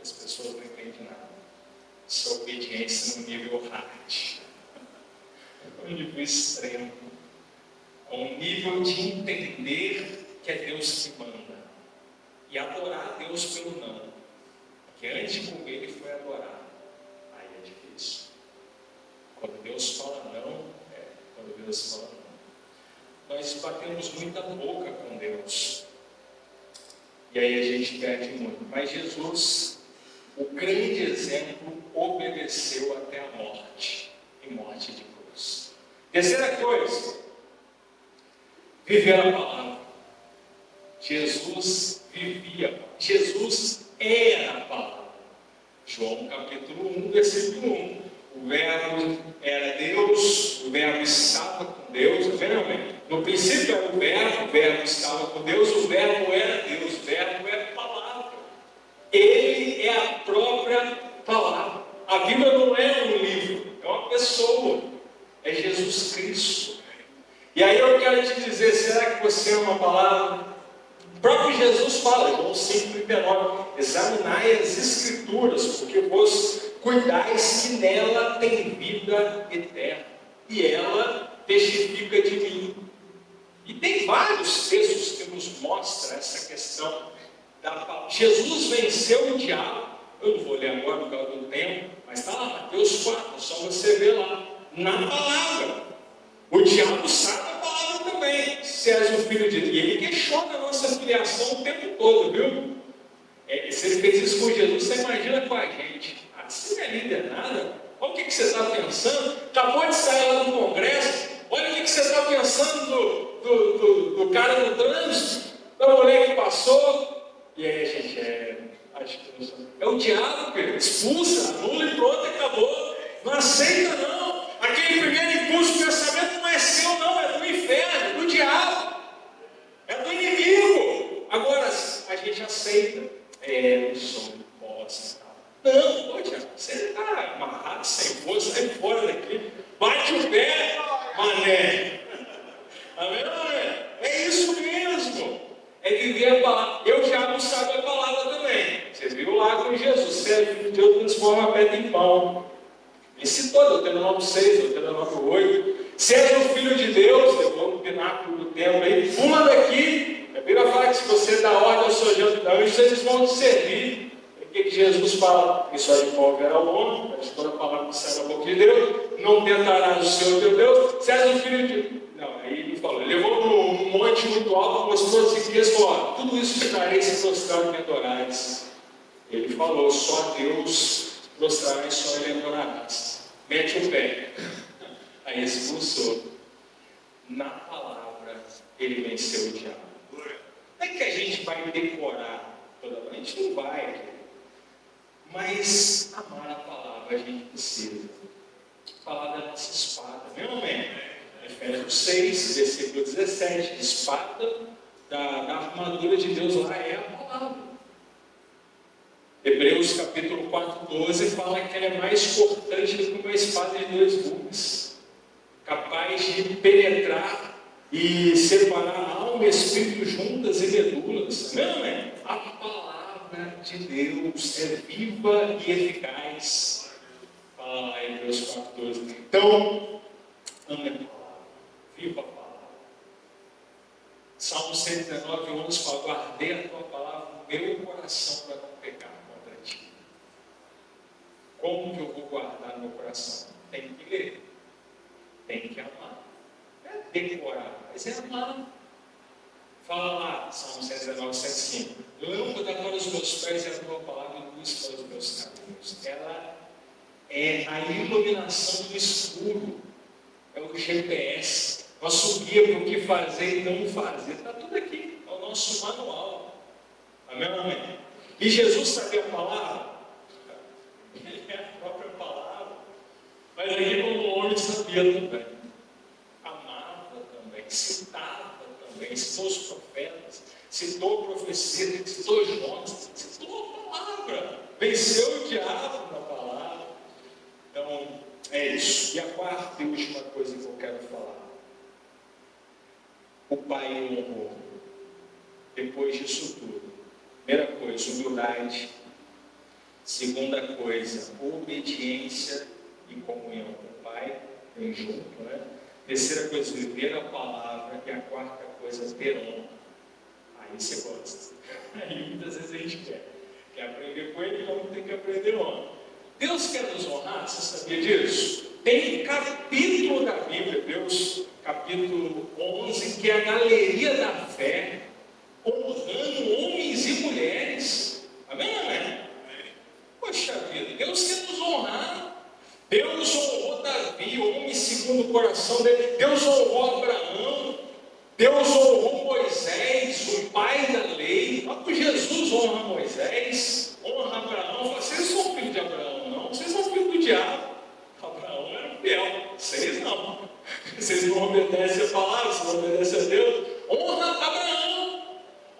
As pessoas não entendem nada. Isso é obediência no nível hard. É um nível extremo. É um nível de entender que é Deus que manda. E adorar a Deus pelo não. Porque antes de comer ele foi adorar. Aí é difícil. Quando Deus fala não, quando Deus fala não. Nós batemos muita boca com Deus. E aí a gente perde muito. Mas Jesus, o grande exemplo, obedeceu até a morte. E morte de cruz. Terceira coisa, viver a palavra. Jesus vivia, Jesus era a palavra. João capítulo 1, versículo 1. O verbo era Deus, o verbo estava com Deus. No princípio era o verbo estava com Deus, o verbo era Deus, o verbo era palavra. Ele é a própria palavra. A Bíblia não é um livro, é uma pessoa, é Jesus Cristo. E aí eu quero te dizer, será que você é uma palavra? O próprio Jesus fala, João 5,39, examinai as Escrituras, porque vos cuidais que nela tem vida eterna, e ela testifica de mim. E tem vários textos que nos mostram essa questão da palavra. Jesus venceu o diabo, eu não vou ler agora por causa do tempo, mas está lá, Mateus 4, só você ver lá, na palavra. O diabo sabe a palavra também, se és o filho de Deus. E ele questiona a nossa filiação o tempo todo, viu? Se ele fez isso com Jesus, você imagina com a gente. Você não é líder nada? Olha o que você está pensando. Acabou de sair lá do Congresso. Olha o que você está pensando do cara no trânsito, da mulher que passou. E aí a gente acho que não é o diabo, Pedro. Expulsa, anula e pronto, acabou. Não aceita não. Aquele primeiro impulso de pensamento não é seu não, é do inferno, do diabo, é do inimigo. Agora a gente aceita. Eu sou bosta. Não, pode, você está amarrado, sem força, sai fora daqui, bate o pé, mané. Amém, mané? É isso mesmo. É viver a palavra. Eu já não sabe a palavra também. Você viu lá com Jesus, você é filho de Deus, transforma a pedra em pão. Ele citou, Deuteronômio 6, Deuteronômio 8. Se és o filho de Deus, levou no pináculo do templo aí, pula daqui. A Bíblia fala que se você dá ordem aos seus anjos, eles vão te servir. O que Jesus fala? Que só de pão verá o homem, mas toda palavra que sai da boca de Deus, não tentarás o Senhor teu Deus, se és o filho de Deus. Não, aí ele falou, ele levou num monte muito alto, mostrou as riquezas, falou, tudo isso estarei se prostrando e me adorares. Ele falou, só a Deus prostrarais, só ele adorarás. Mete o pé. Aí expulsou. Na palavra, ele venceu o diabo. Não é que a gente vai decorar toda a gente não vai. Mas amar a palavra a gente precisa. A palavra é a nossa espada, meu amém? Efésios 6, versículo 17, espada da armadura de Deus lá é a palavra. Hebreus capítulo 4, 12 fala que ela é mais cortante do que uma espada de dois gumes, capaz de penetrar e separar alma e espírito juntas e medulas. Amém? A palavra de Deus é viva e eficaz. Fala lá em Hebreus 4, 12. Então, ame a palavra, viva a palavra. Salmo 119, 11 fala, guardei a tua palavra no meu coração para não pecar contra ti. Como que eu vou guardar no meu coração? Tem que ler, tem que amar. Não é decorar, mas é amar. Fala lá, Salmo 119, 105. Lâmpada para os meus pés é a tua palavra e luz para os meus caminhos. Ela é a iluminação do escuro, é o GPS, nosso guia para o que fazer e não fazer. Está tudo aqui, é o nosso manual. Amém, amém? E Jesus sabia a palavra? Ele é a própria palavra. Mas aí, como homem, sabia também. Amava também, citava também, citou os profetas, citou a profecia, citou Jonas, citou a palavra. Venceu o diabo na palavra. Então, é isso. E a quarta e última coisa que eu quero falar. O Pai o honrou. Depois disso tudo. Primeira coisa, humildade. Segunda coisa, obediência e comunhão com o Pai, vem junto, né? Terceira coisa, viver a palavra. E a quarta coisa, ter honra. Aí você gosta. Aí muitas vezes a gente quer aprender com ele, então tem que aprender honra. Deus quer nos honrar, você sabia disso? Tem capítulo da Bíblia, Deus, capítulo 11, que é a galeria da fé, honrando homens e mulheres. Amém, amém? Poxa vida, Deus quer nos honrar. Deus honrou Davi, homem segundo o coração dele. Deus honrou Abraão. Deus honrou Moisés, o pai da lei. Olha que Jesus honra Moisés, honra Abraão. Vocês são filhos de Abraão, não? Vocês são filhos do diabo. Abraão era fiel, vocês não. Vocês não obedecem a palavra, vocês não obedecem a Deus. Honra Abraão,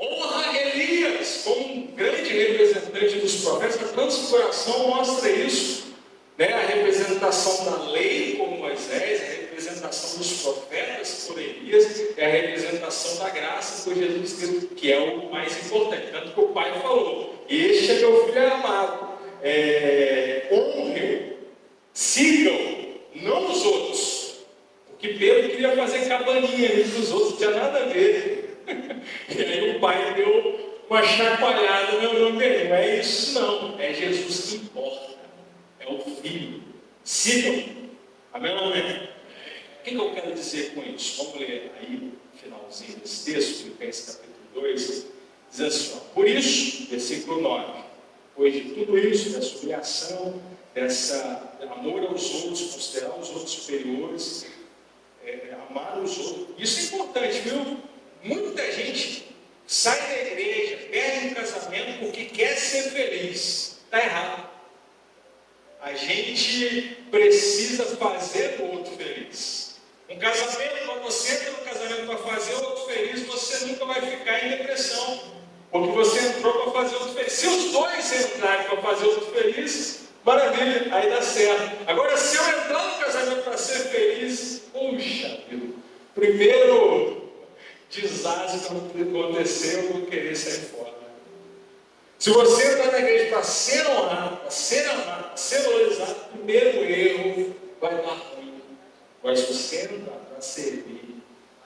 honra Elias, como um grande representante dos profetas. A transfiguração mostra isso, né? A representação da lei como Moisés, a representação dos profetas por Elias, é a representação da graça por Jesus Cristo, que é o mais importante. Tanto que o Pai falou: este é meu filho amado, honre-o, sigam, não os outros. Porque Pedro queria fazer cabaninha entre os outros, não tinha nada a ver. E aí o Pai deu uma chacoalhada no meu dele. Não é isso não, é Jesus que importa, é o Filho. Sigam. Amém ou amém? O que eu quero dizer com isso? Vamos ler aí o finalzinho desse texto, Filipenses capítulo 2, diz assim, ó: por isso, versículo 9, depois de tudo isso, dessa humilhação, dessa amor aos outros, considerar os outros superiores, amar os outros, isso é importante, viu? Muita gente sai da igreja, perde um casamento porque quer ser feliz. Está errado. A gente precisa fazer o outro feliz. Um casamento, quando você entra no casamento para fazer o outro feliz, você nunca vai ficar em depressão, porque você entrou para fazer o outro feliz. Se os dois entrarem para fazer o outro feliz, maravilha, aí dá certo. Agora, se eu entrar no casamento para ser feliz, puxa vida, primeiro desastre que aconteceu, eu vou querer sair fora. Se você entrar na igreja para ser honrado, para ser amado, para ser valorizado, o primeiro erro vai dar ruim. Agora, se você entrar para servir,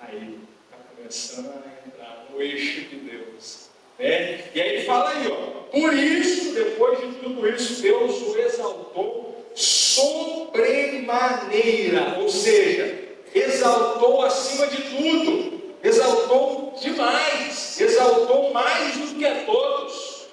aí está começando a entrar no eixo de Deus. Né? E aí ele fala aí, ó: por isso, depois de tudo isso, Deus o exaltou sobremaneira, ou seja, exaltou acima de tudo, exaltou demais, exaltou mais do que a todos.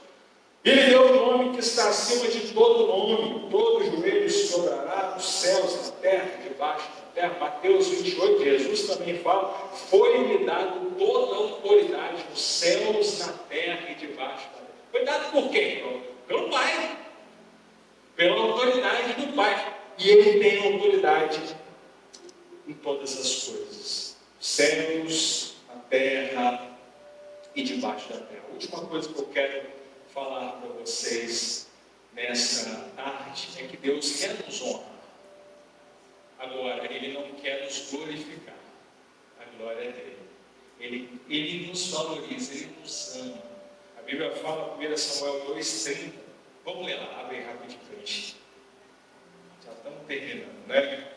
Ele deu o nome que está acima de todo nome, todo joelho se dobrará, nos céus, na terra, debaixo da terra. Mateus 28, Jesus também fala: foi-me dado toda a autoridade nos céus, na terra e debaixo da terra. Foi dado por quem? Pelo Pai, pela autoridade do Pai. E Ele tem autoridade em todas as coisas, céus, na terra e debaixo da terra. A última coisa que eu quero falar para vocês nessa tarde é que Deus quer nos honrar. Agora, Ele não quer nos glorificar. A glória é dele. Ele nos valoriza, Ele nos ama. A Bíblia fala, 1 Samuel 2,30. Vamos ler lá, abre rapidinho para a gente. Já estamos terminando, né?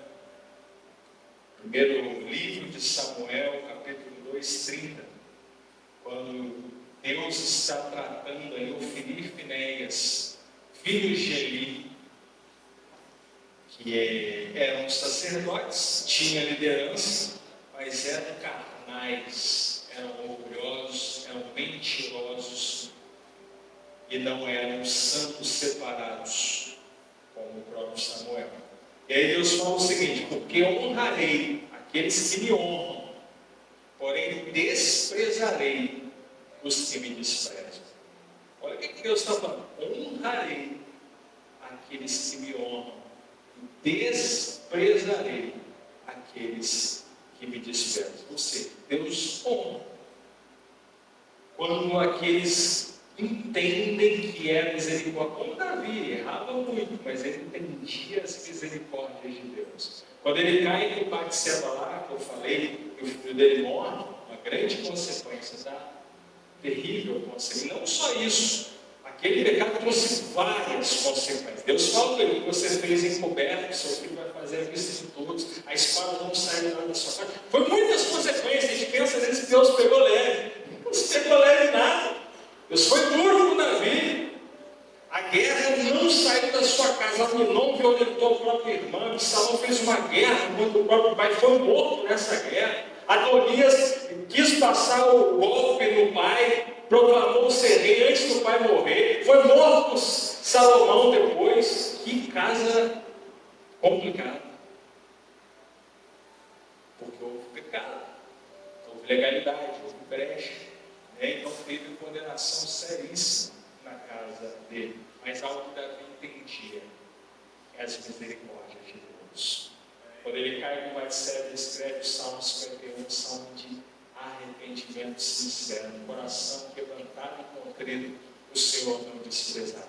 Primeiro livro de Samuel, capítulo 2,30. Quando Deus está tratando aí Ofni e Finéias, filhos de Eli, que eram sacerdotes, tinham liderança, mas eram carnais, eram orgulhosos, eram mentirosos e não eram santos separados, como o próprio Samuel. E aí Deus fala o seguinte: porque honrarei aqueles que me honram, porém desprezarei os que me desprezam. Olha o que Deus está falando: honrarei aqueles que me honram, desprezarei aqueles que me desprezam. Ou seja, Deus honra quando aqueles entendem que é misericórdia. Como Davi errava muito, mas ele entendia as misericórdias de Deus. Quando ele cai no Batseba lá, que eu falei, que o filho dele morre, uma grande consequência, tá? Terrível consequência. Não só isso, aquele pecado trouxe várias consequências. Deus fala para ele: que você fez encoberto, seu filho vai fazer a vista de todos, a espada não sai lá da sua casa. Foi muitas consequências. A gente pensa nisso, que Deus pegou leve. Não se pegou leve nada. Deus foi duro com Davi. A guerra não saiu da sua casa. Aminon violentou a própria irmã. Absalão fez uma guerra quando o próprio pai foi morto nessa guerra. Adonias quis passar o golpe no pai, proclamou ser rei antes do pai morrer. Foi morto Salomão depois. Que casa complicada. Porque houve pecado, houve legalidade, houve brecha. Então teve condenação seríssima na casa dele. Mas algo que Davi entendia é as misericórdias de Deus. Quando ele cai no Batseba, ele escreve o Salmo 51, Salmo de arrependimento sincero, coração quebrantado e contrito, o Senhor não desprezará.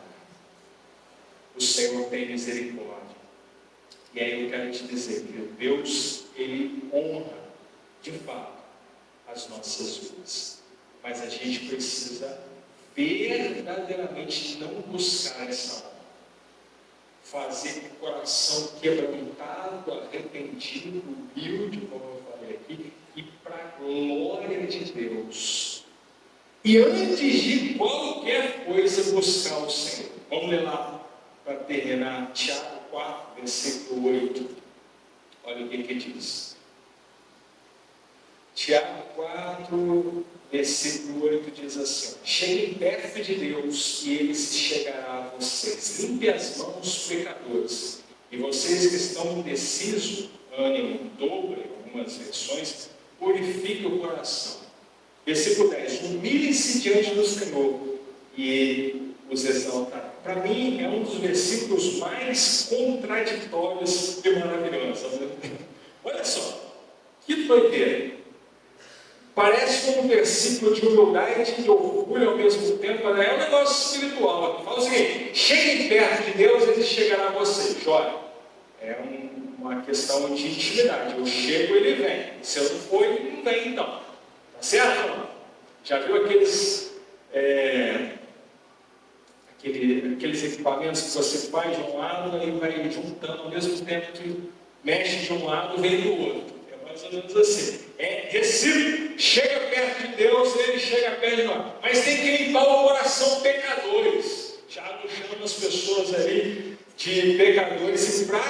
O Senhor tem misericórdia. E aí eu quero te dizer que Deus, Ele honra de fato as nossas vidas. Mas a gente precisa verdadeiramente não buscar essa honra. Fazer com o coração quebrantado, arrependido, humilde, como eu falei aqui, e para a glória de Deus. E antes de qualquer coisa buscar o Senhor. Vamos ler lá para terminar Tiago 4, versículo 8. Olha o que diz. Tiago 4, versículo 8 diz assim: cheguem perto de Deus e Ele se chegará a vocês. Limpe as mãos, pecadores. E vocês que estão indecisos, ânimo dobre, algumas versões, purifique o coração. Versículo 10: humilhem-se diante do Senhor e Ele os exaltará. Para mim é um dos versículos mais contraditórios e maravilhosos. Olha só, que doideira. Parece um versículo de humildade e orgulho ao mesmo tempo, né? É um negócio espiritual. Fala o seguinte: cheguem perto de Deus, Ele chegará a vocês. Olha, é uma questão de intimidade. Eu chego, Ele vem. Se eu não for, Ele não vem, então. Tá certo? Não? Já viu aqueles equipamentos que você faz de um lado e vai juntando ao mesmo tempo que mexe de um lado, vem do outro. É mais ou menos assim. É recíproco. Chega perto de Deus, Ele chega perto de nós. Mas tem que limpar o coração pecadores. Tiago chama as pessoas ali de pecadores, e para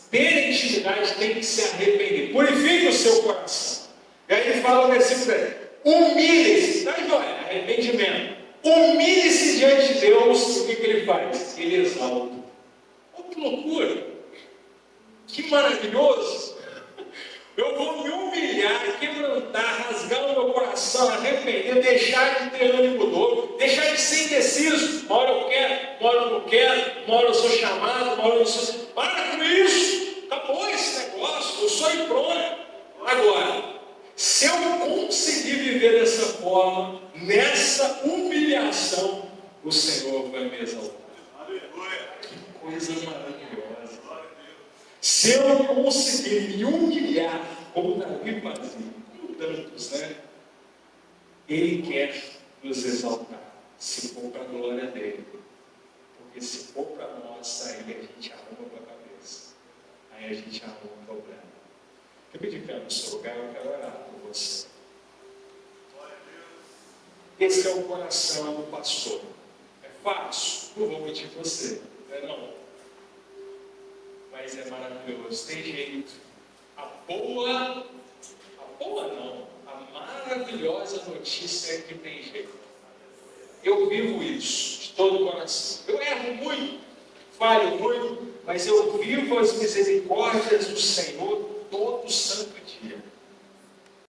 ter intimidade tem que se arrepender. Purifique o seu coração. E aí ele fala o versículo 10: humilhe-se, tá joia? Arrependimento. Humilhe-se diante de Deus. E o que Ele faz? Ele exalta. Oh, que loucura! Que maravilhoso! Eu vou me humilhar, quebrantar, rasgar o meu coração, arrepender, deixar de ter ânimo duro, deixar de ser indeciso. Uma hora eu quero, uma hora eu não quero, uma hora eu sou chamado, uma hora eu não sou. Para com isso! Acabou esse negócio, eu sou e pronto. Agora, se eu conseguir viver dessa forma, nessa humilhação, o Senhor vai me exaltar. Que coisa maravilhosa! Se eu conseguir me humilhar, como Davi fazia, como tantos, né? Ele quer nos exaltar, se for para a glória dele. Porque se for para nós, aí a gente arruma para a cabeça. Aí a gente arruma o problema. Eu pedi para no seu lugar, eu quero orar por você. Esse é o coração do pastor. É fácil? Não vou mentir com você, não é não? Mas é maravilhoso, tem jeito. A maravilhosa notícia é que tem jeito. Eu vivo isso de todo o coração. Eu erro muito, falho muito, mas eu vivo as misericórdias do Senhor todo santo dia.